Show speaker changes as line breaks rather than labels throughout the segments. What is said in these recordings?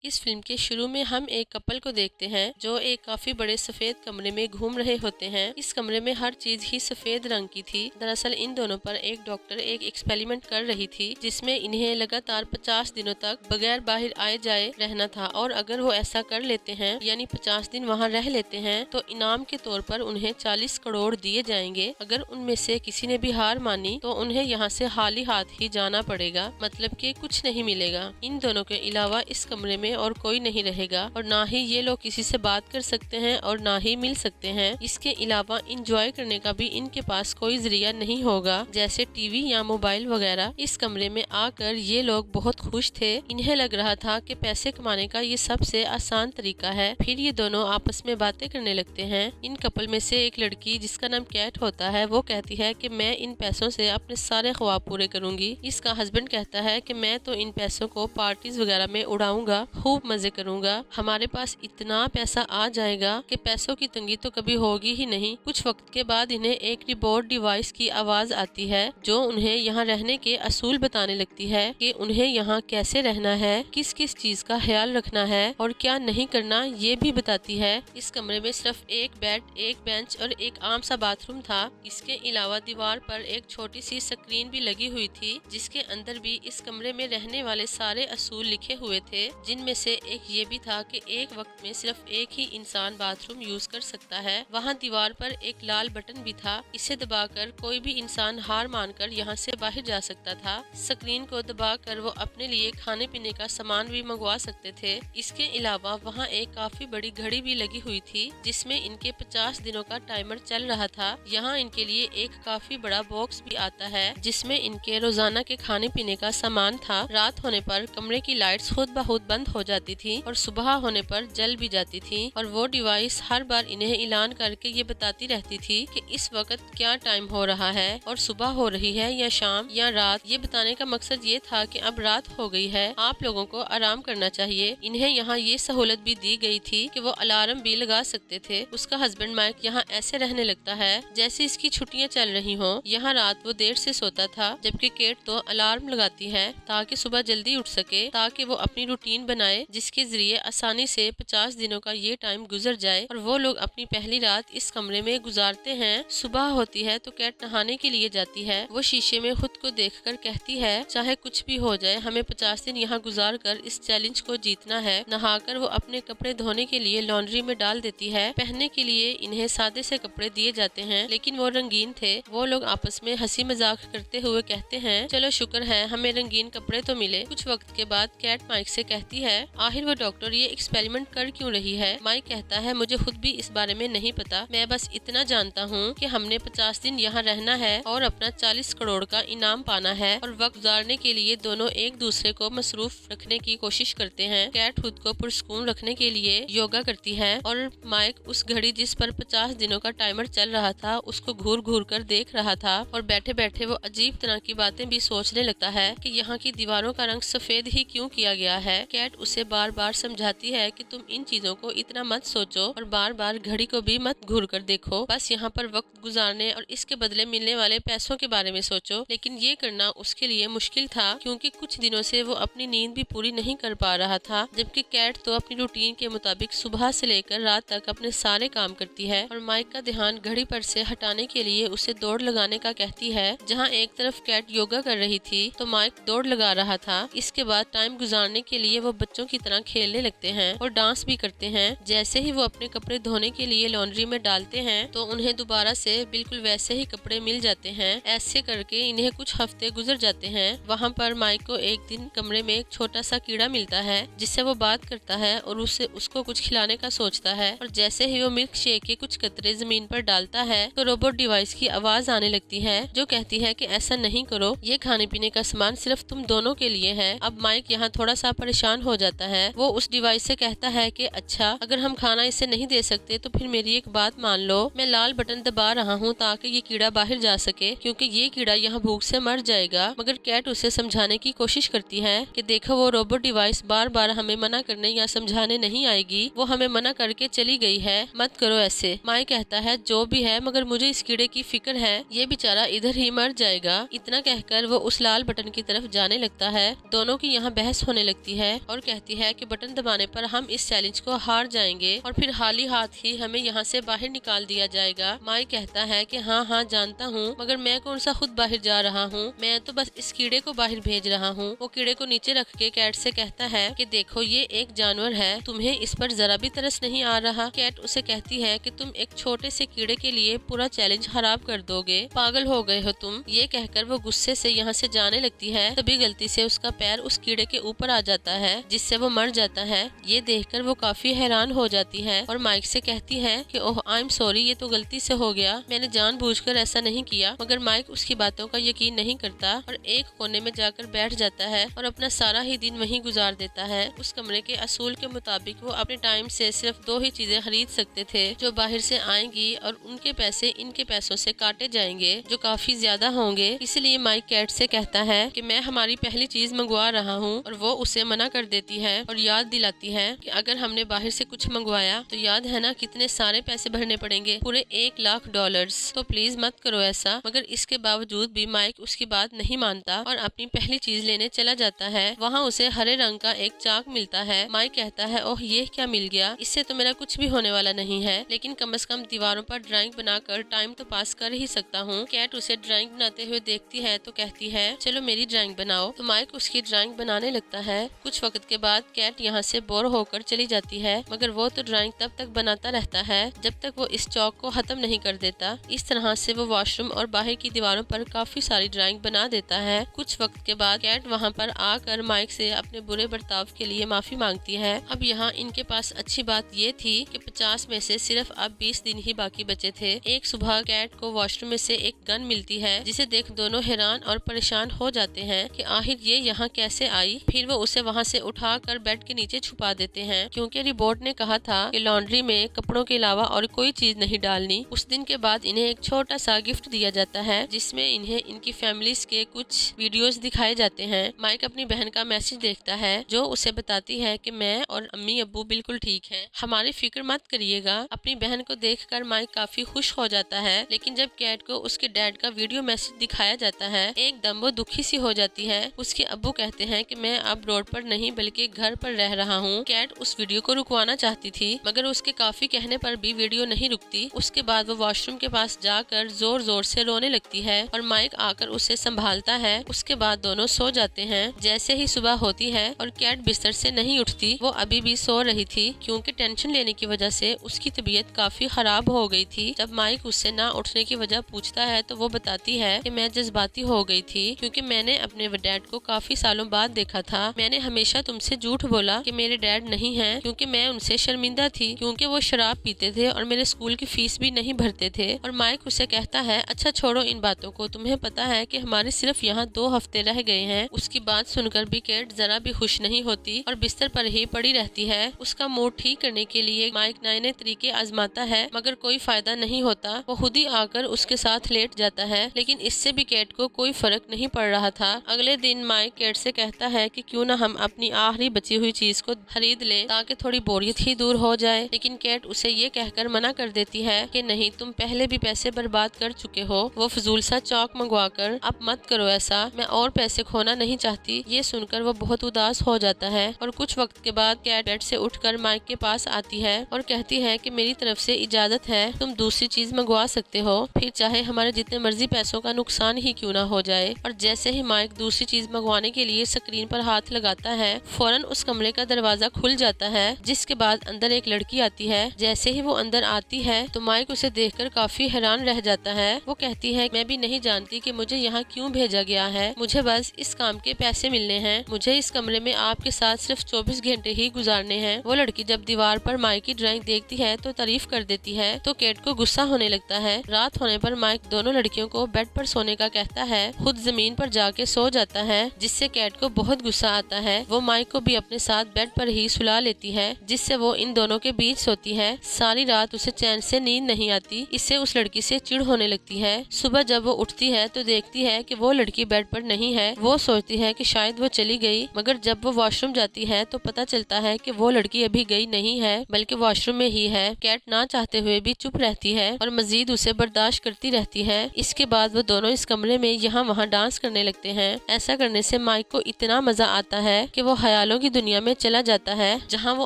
इस फिल्म के शुरू में हम एक कपल को देखते हैं जो एक काफी बड़े सफेद कमरे में घूम रहे होते हैं। इस कमरे में हर चीज ही सफेद रंग की थी। दरअसल इन दोनों पर एक डॉक्टर एक एक्सपेरिमेंट कर रही थी जिसमें इन्हें लगातार 50 दिनों तक बगैर बाहर आए जाए रहना था और अगर वो ऐसा कर लेते हैं यानी 50 दिन वहाँ रह लेते हैं तो इनाम के तौर पर उन्हें 40 करोड़ दिए जाएंगे। अगर उनमें से किसी ने भी हार मानी तो उन्हें यहाँ से खाली हाथ ही जाना पड़ेगा, मतलब कि कुछ नहीं मिलेगा। इन दोनों के अलावा इस कमरे में और कोई नहीं रहेगा और ना ही ये लोग किसी से बात कर सकते हैं और ना ही मिल सकते हैं। इसके अलावा इंजॉय करने का भी इनके पास कोई जरिया नहीं होगा जैसे टीवी या मोबाइल वगैरह। इस कमरे में आकर ये लोग बहुत खुश थे। इन्हें लग रहा था कि पैसे कमाने का ये सबसे आसान तरीका है। फिर ये दोनों आपस में बातें करने लगते हैं। इन कपल में से एक लड़की जिसका नाम कैट होता है वो कहती है कि मैं इन पैसों से अपने सारे ख्वाब पूरे करूंगी। इसका हस्बैंड कहता है कि मैं तो इन पैसों को पार्टीज वगैरह में उड़ाऊंगा, खूब मजे करूंगा। हमारे पास इतना पैसा आ जाएगा कि पैसों की तंगी तो कभी होगी ही नहीं। कुछ वक्त के बाद इन्हें एक रिमोट डिवाइस की आवाज आती है जो उन्हें यहाँ रहने के असूल बताने लगती है कि उन्हें यहाँ कैसे रहना है, किस किस चीज का ख्याल रखना है और क्या नहीं करना, ये भी बताती है। इस कमरे में सिर्फ एक बेड, एक बेंच और एक आम सा बाथरूम था। इसके अलावा दीवार पर एक छोटी सी स्क्रीन भी लगी हुई थी जिसके अंदर भी इस कमरे में रहने वाले सारे असूल लिखे हुए थे, जिनमें से एक ये भी था कि एक वक्त में सिर्फ एक ही इंसान बाथरूम यूज कर सकता है। वहाँ दीवार पर एक लाल बटन भी था, इसे दबाकर कोई भी इंसान हार मानकर यहाँ से बाहर जा सकता था। स्क्रीन को दबाकर वो अपने लिए खाने पीने का सामान भी मंगवा सकते थे। इसके अलावा वहाँ एक काफी बड़ी घड़ी भी लगी हुई थी जिसमें इनके 50 दिनों का टाइमर चल रहा था। यहाँ इनके लिए एक काफी बड़ा बॉक्स भी आता है जिसमें इनके रोजाना के खाने पीने का सामान था। रात होने पर कमरे की लाइट्स खुद ब खुद बंद हो जाती थी और सुबह होने पर जल भी जाती थी और वो डिवाइस हर बार इन्हें ऐलान करके ये बताती रहती थी कि इस वक्त क्या टाइम हो रहा है और सुबह हो रही है या शाम या रात। ये बताने का मकसद ये था कि अब रात हो गई है, आप लोगों को आराम करना चाहिए। इन्हें यहाँ ये सहूलत भी दी गई थी कि वो अलार्म भी लगा सकते थे। उसका हस्बैंड माइक यहाँ ऐसे रहने लगता है जैसे इसकी छुट्टियाँ चल रही हो। यहाँ रात वो देर से सोता था जबकि केट तो अलार्म लगाती है ताकि सुबह जल्दी उठ सके, ताकि वो अपनी रूटीन बनाए जिसके जरिए आसानी से 50 दिनों का ये टाइम गुजर जाए और वो लोग अपनी पहली रात इस कमरे में गुजारते हैं। सुबह होती है तो कैट नहाने के लिए जाती है। वो शीशे में खुद को देखकर कहती है चाहे कुछ भी हो जाए हमें 50 दिन यहाँ गुजार कर इस चैलेंज को जीतना है। नहाकर वो अपने कपड़े धोने के लिए लॉन्ड्री में डाल देती है। पहनने के लिए इन्हें सादे से कपड़े दिए जाते हैं लेकिन वो रंगीन थे। वो लोग आपस में हंसी मजाक करते हुए कहते हैं चलो शुक्र है हमें रंगीन कपड़े तो मिले। कुछ वक्त के बाद कैट माइक से कहती है आखिर वो डॉक्टर ये एक्सपेरिमेंट कर क्यों रही है। माइक कहता है मुझे खुद भी इस बारे में नहीं पता, मैं बस इतना जानता हूँ कि हमने 50 दिन यहाँ रहना है और अपना 40 करोड़ का इनाम पाना है। और वक्त गुजारने के लिए दोनों एक दूसरे को मसरूफ रखने की कोशिश करते हैं। कैट खुद को पुरस्कून रखने के लिए योगा करती है और माइक उस घड़ी जिस पर 50 दिनों का टाइमर चल रहा था उसको घूर घूर कर देख रहा था और बैठे बैठे वो अजीब तरह की बातें भी सोचने लगता है कि यहाँ की दीवारों का रंग सफेद ही क्यों किया गया है। कैट उसे बार बार समझाती है कि तुम इन चीजों को इतना मत सोचो और बार बार घड़ी को भी मत घूर कर देखो, बस यहाँ पर वक्त गुजारने और इसके बदले मिलने वाले पैसों के बारे में सोचो। लेकिन ये करना उसके लिए मुश्किल था क्योंकि कुछ दिनों से वो अपनी नींद भी पूरी नहीं कर पा रहा था, जबकि कैट तो अपनी रूटीन के मुताबिक सुबह से लेकर रात तक अपने सारे काम करती है। और माइक का ध्यान घड़ी पर से हटाने के लिए उसे दौड़ लगाने का कहती है। जहाँ एक तरफ कैट योगा कर रही थी तो माइक दौड़ लगा रहा था। इसके बाद टाइम गुजारने के लिए वो बच्चों की तरह खेलने लगते हैं और डांस भी करते हैं। जैसे ही वो अपने कपड़े धोने के लिए लॉन्ड्री में डालते हैं तो उन्हें दोबारा से बिल्कुल वैसे ही कपड़े मिल जाते हैं। ऐसे करके इन्हें कुछ हफ्ते गुजर जाते हैं। वहाँ पर माइक को एक दिन कमरे में एक छोटा सा कीड़ा मिलता है जिससे वो बात करता है और उसको कुछ खिलाने का सोचता है। और जैसे ही वो मिल्क शेक के कुछ कतरे जमीन पर डालता है तो रोबोट डिवाइस की आवाज आने लगती है जो कहती है कि ऐसा नहीं करो, ये खाने पीने का सामान सिर्फ तुम दोनों के लिए है। अब माइक यहाँ थोड़ा सा परेशान हो जाता है। वो उस डिवाइस से कहता है कि अच्छा अगर हम खाना इसे नहीं दे सकते तो फिर मेरी एक बात मान लो, मैं लाल बटन दबा रहा हूँ ताकि ये कीड़ा बाहर जा सके क्योंकि ये कीड़ा यहाँ भूख से मर जाएगा। मगर कैट उसे समझाने की कोशिश करती है कि देखो वो रोबोट डिवाइस बार बार हमें मना करने या समझाने नहीं आएगी, वो हमें मना करके चली गई है, मत करो ऐसे। माइक कहता है जो भी है मगर मुझे इस कीड़े की फिक्र है, ये बेचारा इधर ही मर जाएगा। इतना कहकर वो उस लाल बटन की तरफ जाने लगता है। दोनों की यहाँ बहस होने लगती है और कहती है कि बटन दबाने पर हम इस चैलेंज को हार जाएंगे और फिर हाली हाथ ही हमें यहाँ से बाहर निकाल दिया जाएगा। माइक कहता है कि हाँ हाँ जानता हूँ, मगर मैं कौन सा खुद बाहर जा रहा हूँ, मैं तो बस इस कीड़े को बाहर भेज रहा हूँ। वो कीड़े को नीचे रख के कैट से कहता है कि देखो ये एक जानवर है, तुम्हें इस पर जरा भी तरस नहीं आ रहा। कैट उसे कहती है कि तुम एक छोटे से कीड़े के लिए पूरा चैलेंज खराब कर दोगे, पागल हो गए हो तुम। ये कहकर वो गुस्से से यहाँ से जाने लगती है। तभी गलती से उसका पैर उस कीड़े के ऊपर आ जाता है, जिससे वो मर जाता है। ये देखकर वो काफी हैरान हो जाती है और माइक से कहती है कि ओह आई एम सॉरी, ये तो गलती से हो गया, मैंने जानबूझकर ऐसा नहीं किया। मगर माइक उसकी बातों का यकीन नहीं करता और एक कोने में जाकर बैठ जाता है और अपना सारा ही दिन वहीं गुजार देता है। उस कमरे के असूल के मुताबिक वो अपने टाइम से सिर्फ 2 ही चीजें खरीद सकते थे जो बाहर से आएंगी और उनके पैसे इनके पैसों से काटे जाएंगे जो काफी ज्यादा होंगे। इसलिए माइक कैट से कहता है कि मैं हमारी पहली चीज मंगवा रहा हूँ और वो उसे मना कर देती है और याद दिलाती है कि अगर हमने बाहर से कुछ मंगवाया तो याद है ना कितने सारे पैसे भरने पड़ेंगे, पूरे $1,00,000, तो प्लीज मत करो ऐसा। मगर इसके बावजूद भी माइक उसकी बात नहीं मानता और अपनी पहली चीज लेने चला जाता है। वहाँ उसे हरे रंग का एक चाक मिलता है। माइक कहता है ओह ये क्या मिल गया, इससे तो मेरा कुछ भी होने वाला नहीं है, लेकिन कम से कम दीवारों पर ड्राइंग बनाकर टाइम तो पास कर ही सकता हूँ। कैट उसे ड्राइंग बनाते हुए देखती है तो कहती है चलो मेरी ड्राइंग बनाओ। तो माइक उसकी ड्राइंग बनाने लगता है। कुछ वक्त के बाद कैट यहाँ से बोर होकर चली जाती है, मगर वो तो ड्राइंग तब तक बनाता रहता है जब तक वो इस चौक को खत्म नहीं कर देता। इस तरह से वो वॉशरूम और बाहर की दीवारों पर काफी सारी ड्राइंग बना देता है। कुछ वक्त के बाद कैट वहाँ पर आकर माइक से अपने बुरे बर्ताव के लिए माफी मांगती है। अब यहाँ इनके पास अच्छी बात ये थी कि 50 में से सिर्फ अब 20 दिन ही बाकी बचे थे। एक सुबह कैट को वॉशरूम में से एक गन मिलती है, जिसे देख दोनों हैरान और परेशान हो जाते हैं कि आखिर ये यहाँ कैसे आई। फिर वो उसे वहाँ से उठाकर बेड के नीचे छुपा देते हैं, क्योंकि रिपोर्ट ने कहा था कि लॉन्ड्री में कपड़ों के अलावा और कोई चीज नहीं डालनी। उस दिन के बाद इन्हें एक छोटा सा गिफ्ट दिया जाता है, जिसमें इन्हें इनकी फैमिलीज के कुछ वीडियोस दिखाए जाते हैं। माइक अपनी बहन का मैसेज देखता है जो उसे बताती है कि मैं और अम्मी अब्बू बिल्कुल ठीक हैं, हमारी फिक्र मत करिएगा। अपनी बहन को देखकर माइक काफी खुश हो जाता है, लेकिन जब कैट को उसके डैड का वीडियो मैसेज दिखाया जाता है एकदम वो दुखी सी हो जाती है। उसके अब्बू कहते हैं कि मैं अब रोड पर नहीं बल्कि घर पर रह रहा हूँ। कैट उस वीडियो को रुकवाना चाहती थी, मगर उसके काफी कहने पर भी वीडियो नहीं रुकती। उसके बाद वो वॉशरूम के पास जाकर जोर जोर से रोने लगती है और माइक आकर उसे संभालता है। उसके बाद दोनों सो जाते हैं। जैसे ही सुबह होती है और कैट बिस्तर से नहीं उठती, वो अभी भी सो रही थी, क्योंकि टेंशन लेने की वजह से उसकी तबीयत काफी खराब हो गई थी। जब माइक उससे ना उठने की वजह पूछता है तो वो बताती है कि मैं जज्बाती हो गई थी, क्योंकि मैंने अपने डैड को काफी सालों बाद देखा था। मैंने हमेशा तुमसे झूठ बोला कि मेरे डैड नहीं हैं, क्योंकि मैं उनसे शर्मिंदा थी, क्योंकि वो शराब पीते थे और मेरे स्कूल की फीस भी नहीं भरते थे। और माइक उसे कहता है अच्छा छोड़ो इन बातों को, तुम्हें पता है कि हमारे सिर्फ यहाँ 2 हफ्ते रह गए हैं। उसकी बात सुनकर भी कैट जरा भी खुश नहीं होती और बिस्तर पर ही पड़ी रहती है। उसका मूड ठीक करने के लिए माइक नए नए तरीके आजमाता है, मगर कोई फायदा नहीं होता। वो खुद ही आकर उसके साथ लेट जाता है, लेकिन इससे भी कैट को कोई फर्क नहीं पड़ रहा था। अगले दिन माइक कैट से कहता है कि क्यों ना हम अपनी आखिरी बची हुई चीज को खरीद लें ताकि थोड़ी बोरियत ही दूर हो जाए। लेकिन कैट उसे ये कहकर मना कर देती है कि नहीं, तुम पहले भी पैसे बर्बाद कर चुके हो। वो फजूल सा चौक मंगवाकर अब मत करो ऐसा, मैं और पैसे खोना नहीं चाहती। ये सुनकर वो बहुत उदास हो जाता है और कुछ वक्त के बाद कैट बेड से उठकर माइक के पास आती है और कहती है कि मेरी तरफ से इजाजत है, तुम दूसरी चीज मंगवा सकते हो, फिर चाहे हमारे जितने मर्जी पैसों का नुकसान ही क्यों ना हो जाए। और जैसे ही माइक दूसरी चीज मंगवाने के लिए स्क्रीन पर हाथ लगाता है, फौरन उस कमरे का दरवाजा खुल जाता है, जिसके बाद अंदर एक लड़की आती है। जैसे ही वो अंदर आती है तो माइक उसे देखकर काफी हैरान रह जाता है। वो कहती है मैं भी नहीं जानती कि मुझे यहाँ क्यों भेजा गया है, मुझे बस इस काम के पैसे मिलने हैं, मुझे इस कमरे में आपके साथ सिर्फ 24 घंटे ही गुजारने हैं। वो लड़की जब दीवार पर माइक की ड्राइंग देखती है तो तारीफ कर देती है, तो कैट को गुस्सा होने लगता है। रात होने पर माइक दोनों लड़कियों को बेड पर सोने का कहता है, खुद जमीन पर जाके सो जाता है, जिससे कैट को बहुत गुस्सा आता है। वो माइक को भी अपने साथ बेड पर ही सुला लेती है, जिससे वो इन दोनों के बीच सोती है। सारी रात उसे चैन से नींद नहीं आती। इससे उस लड़की से चिढ़ होने लगती है। सुबह जब वो उठती है तो देखती है कि वो लड़की बेड पर नहीं है। वो सोचती है कि शायद वो चली गई, मगर जब वो वॉशरूम जाती है तो पता चलता है कि वो लड़की अभी गई नहीं है, बल्कि वॉशरूम में ही है। कैट ना चाहते हुए भी चुप रहती है और मजीद उसे बर्दाश्त करती रहती है। इसके बाद वो दोनों इस कमरे में यहाँ वहाँ डांस करने लगते हैं। ऐसा करने से माइक को इतना मजा आता है कि वो हया ख्यालों की दुनिया में चला जाता है जहाँ वो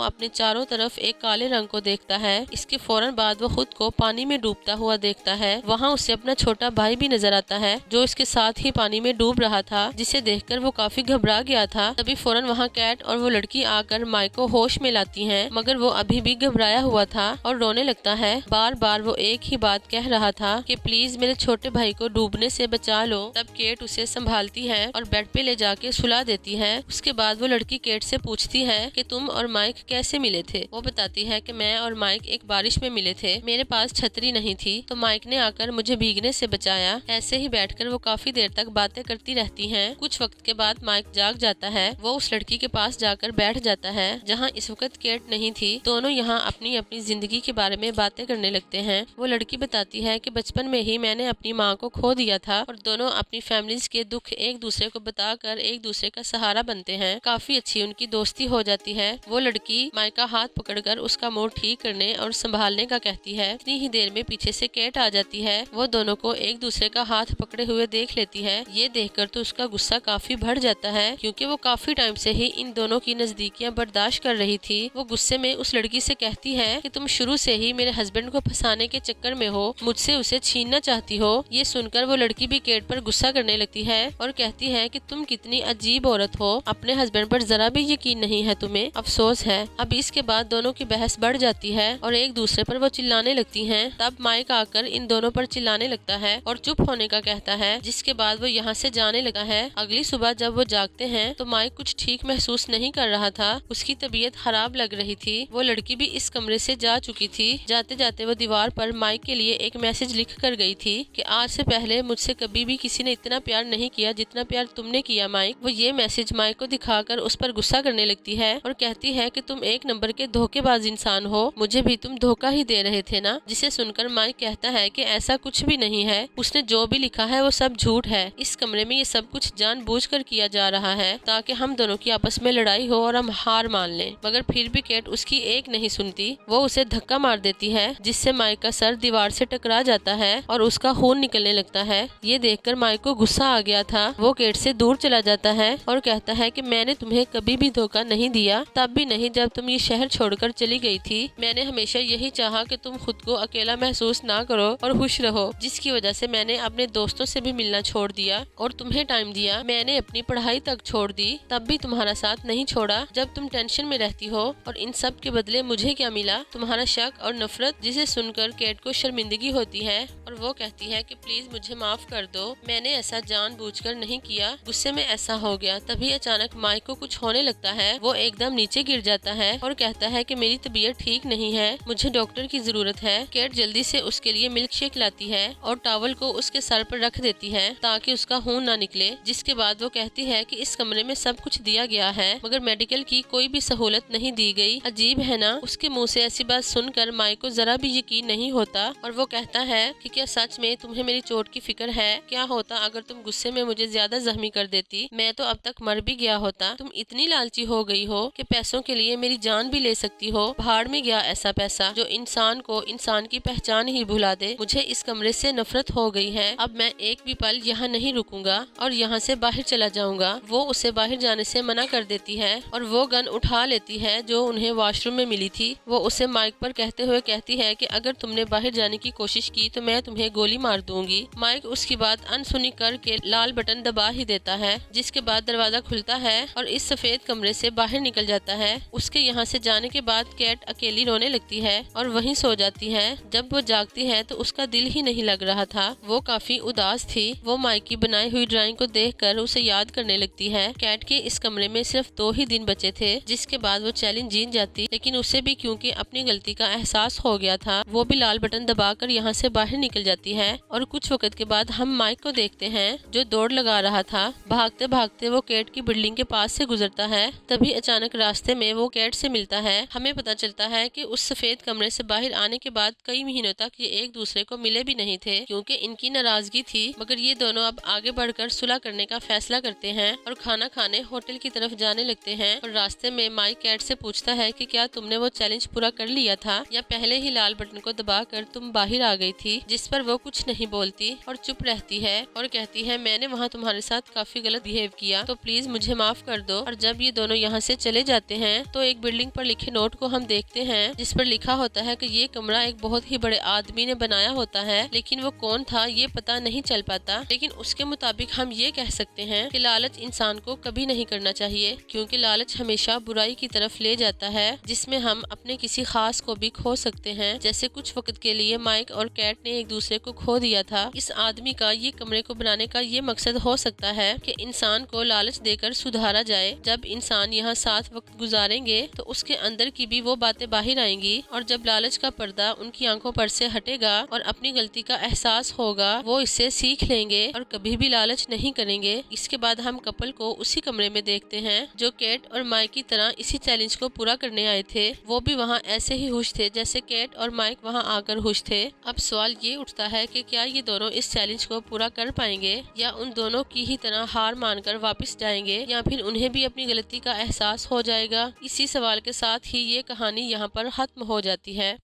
अपने चारों तरफ एक काले रंग को देखता है। इसके फौरन बाद वो खुद को पानी में डूबता हुआ देखता है। वहाँ उसे अपना छोटा भाई भी नजर आता है जो इसके साथ ही पानी में डूब रहा था, जिसे देखकर वो काफी घबरा गया था। तभी फौरन वहाँ कैट और वो लड़की आकर माइक को होश में लाती हैं, मगर वो अभी भी घबराया हुआ था और रोने लगता है। बार बार वो एक ही बात कह रहा था कि प्लीज मेरे छोटे भाई को डूबने से बचा लो। तब केट उसे संभालती है और बेड पे ले जाके सुला देती है। उसके बाद वो लड़की केट से पूछती है कि तुम और माइक कैसे मिले थे। वो बताती है कि मैं और माइक एक बारिश में मिले थे, मेरे पास छतरी नहीं थी तो माइक ने आकर मुझे भीगने से बचाया। ऐसे ही बैठकर वो काफी देर तक बातें करती रहती हैं। कुछ वक्त के बाद माइक जाग जाता है। वो उस लड़की के पास जाकर बैठ जाता है जहाँ इस वक्त केट नहीं थी। दोनों यहाँ अपनी अपनी जिंदगी के बारे में बातें करने लगते हैं। वो लड़की बताती है कि बचपन में ही मैंने अपनी माँ को खो दिया था और दोनों अपनी फैमिलीज के दुख एक दूसरे को बताकर एक दूसरे का सहारा बनते हैं। काफी अच्छी उनकी दोस्ती हो जाती है। वो लड़की माइक का हाथ पकड़कर उसका मूड ठीक करने और संभालने का कहती है। इतनी ही देर में पीछे से केट आ जाती है। वो दोनों को एक दूसरे का हाथ पकड़े हुए देख लेती है। ये देखकर तो उसका गुस्सा काफी बढ़ जाता है, क्योंकि वो काफी टाइम से ही इन दोनों की नजदीकियां बर्दाश्त कर रही थी। वो गुस्से में उस लड़की से कहती है कि तुम शुरू से ही मेरे हस्बैंड को फंसाने के चक्कर में हो, मुझसे उसे छीनना चाहती हो। ये सुनकर वो लड़की भी केट पर गुस्सा करने लगती है और कहती है कि तुम कितनी अजीब औरत हो, अपने हस्बैंड पर जरा भी यकीन नहीं है तुम्हें, अफसोस है। अब इसके बाद दोनों की बहस बढ़ जाती है और एक दूसरे पर वो चिल्लाने लगती हैं। तब माइक आकर इन दोनों पर चिल्लाने लगता है और चुप होने का कहता है, जिसके बाद वो यहाँ से जाने लगा है। अगली सुबह जब वो जागते हैं तो माइक कुछ ठीक महसूस नहीं कर रहा था। उसकी तबीयत खराब लग रही थी। वो लड़की भी इस कमरे से जा चुकी थी। जाते जाते वो दीवार पर माइक के लिए एक मैसेज लिख कर गई थी कि आज से पहले मुझसे कभी भी किसी ने इतना प्यार नहीं किया जितना प्यार तुमने किया माइक। वो ये मैसेज माइक को दिखाकर उस पर गुस्सा करने लगती है और कहती है कि तुम एक नंबर के धोखेबाज इंसान हो, मुझे भी तुम धोखा ही दे रहे थे ना। जिसे सुनकर माइक कहता है कि ऐसा कुछ भी नहीं है, उसने जो भी लिखा है वो सब झूठ है। इस कमरे में ये सब कुछ जानबूझकर किया जा रहा है ताकि हम दोनों की आपस में लड़ाई हो और हम हार मान लें। मगर फिर भी केट उसकी एक नहीं सुनती। वो उसे धक्का मार देती है, जिससे माइक का सर दीवार से टकरा जाता है और उसका खून निकलने लगता है। ये देखकर माइक को गुस्सा आ गया था। वो केट से दूर चला जाता है और कहता है कि मैंने तुम्हें कभी भी धोखा नहीं दिया, तब भी नहीं जब तुम ये शहर छोड़कर चली गई थी। मैंने हमेशा यही चाहा कि तुम खुद को अकेला महसूस ना करो और खुश रहो, जिसकी वजह से मैंने अपने दोस्तों से भी मिलना छोड़ दिया और तुम्हें टाइम दिया। मैंने अपनी पढ़ाई तक छोड़ दी, तब भी तुम्हारा साथ नहीं छोड़ा जब तुम टेंशन में रहती हो। और इन सब के बदले मुझे क्या मिला? तुम्हारा शक और नफरत। जिसे सुनकर केट को शर्मिंदगी होती है और वो कहती है कि प्लीज मुझे माफ कर दो, मैंने ऐसा जानबूझकर नहीं किया, गुस्से में ऐसा हो गया। तभी अचानक माइक को कुछ होने लगता है। वो एकदम नीचे गिर जाता है और कहता है कि मेरी तबीयत ठीक नहीं है, मुझे डॉक्टर की जरूरत है। केट जल्दी से उसके लिए मिल्क शेक लाती है और टॉवल को उसके सर पर रख देती है ताकि उसका खून ना निकले। जिसके बाद वो कहती है कि इस कमरे में सब कुछ दिया गया है, मगर मेडिकल की कोई भी सहूलत नहीं दी गई। अजीब है ना? उसके मुंह से ऐसी बात सुनकर माइक को जरा भी यकीन नहीं होता और वो कहता है कि क्या सच में तुम्हें मेरी चोट की फिक्र है? क्या होता अगर तुम गुस्से में मुझे ज्यादा जख्मी कर देती? मैं तो अब तक मर भी गया होता। तुम इतनी लालची हो गई हो कि पैसों के लिए मेरी जान भी ले सकती हो। भाड़ में गया ऐसा पैसा जो इंसान को इंसान की पहचान ही भुला दे। मुझे इस कमरे से नफरत हो गई है। अब मैं एक भी पल यहाँ नहीं रुकूंगा और यहाँ से बाहर चला जाऊंगा। वो उसे बाहर जाने से मना कर देती है और वो गन उठा लेती है जो उन्हें वॉशरूम में मिली थी। वो उसे माइक पर कहते हुए कहती है कि अगर तुमने बाहर जाने की कोशिश की तो मैं तुम्हें गोली मार दूंगी। माइक उसकी बात अनसुनी करके लाल बटन दबा ही देता है, जिसके बाद दरवाजा खुलता है और इस सफेद कमरे से बाहर निकल जाता है। उसके यहाँ से जाने के बाद केट अकेली रोने लगती है और वहीं सो जाती है। जब वो जागती है तो उसका दिल ही नहीं लग रहा था। वो काफी उदास थी। वो माइक की बनाई हुई ड्राइंग को देखकर उसे याद करने लगती है। कैट के इस कमरे में सिर्फ 2 ही दिन बचे थे, जिसके बाद वो चैलेंज जीत जाती, लेकिन उसे भी क्योंकि अपनी गलती का एहसास हो गया था, वो भी लाल बटन दबाकर यहाँ से बाहर निकल जाती है। और कुछ वक्त के बाद हम माइक को देखते हैं जो दौड़ लगा रहा था। भागते भागते वो केट की बिल्डिंग के पास से गुजरता है। तभी अचानक रास्ते में वो केट से मिलता है। हमें पता चलता है कि उस सफेद कमरे से बाहर आने के बाद कई महीनों तक ये एक दूसरे को मिले भी नहीं थे, क्योंकि इनकी नाराजगी थी। मगर ये दोनों अब आगे बढ़कर सुलह करने का फैसला करते हैं और खाना खाने होटल की तरफ जाने लगते हैं। और रास्ते में माइक कैट से पूछता है कि क्या तुमने वो चैलेंज पूरा कर लिया था या पहले ही लाल बटन को दबाकर तुम बाहर आ गई थी? जिस पर वो कुछ नहीं बोलती और चुप रहती है और कहती है मैंने वहाँ तुम्हारे साथ काफी गलत बिहेव किया, तो प्लीज मुझे माफ कर दो। और जब ये दोनों यहाँ से चले जाते हैं तो एक बिल्डिंग पर लिखे नोट को हम देखते हैं, जिस पर लिखा होता है कि ये कमरा एक बहुत ही बड़े आदमी ने बनाया होता है, लेकिन वो कौन था ये पता नहीं चल पाता। लेकिन उसके मुताबिक हम ये कह सकते हैं कि लालच इंसान को कभी नहीं करना चाहिए, क्योंकि लालच हमेशा बुराई की तरफ ले जाता है, जिसमें हम अपने किसी खास को भी खो सकते हैं। जैसे कुछ वक्त के लिए माइक और कैट ने एक दूसरे को खो दिया था। इस आदमी का ये कमरे को बनाने का ये मकसद हो सकता है कि इंसान को लालच देकर सुधारा जाए। जब इंसान यहाँ साथ वक्त गुजारेंगे तो उसके अंदर की भी वो बातें बाहर आएंगी, और जब लालच का पर्दा उनकी आंखों पर से हटेगा और अपनी गलती का एहसास होगा, वो इससे सीख लेंगे और कभी भी लालच नहीं करेंगे। इसके बाद हम कपल को उसी कमरे में देखते हैं जो कैट और माइक की तरह इसी चैलेंज को पूरा करने आए थे। वो भी वहाँ ऐसे ही खुश थे जैसे कैट और माइक वहाँ आकर खुश थे। अब सवाल ये उठता है कि क्या ये दोनों इस चैलेंज को पूरा कर पाएंगे, या उन दोनों की ही तरह हार मानकर वापस जाएंगे, या फिर उन्हें भी अपनी गलती का एहसास हो जाएगा। इसी सवाल के साथ ही ये कहानी यहाँ पर खत्म हो जाती है।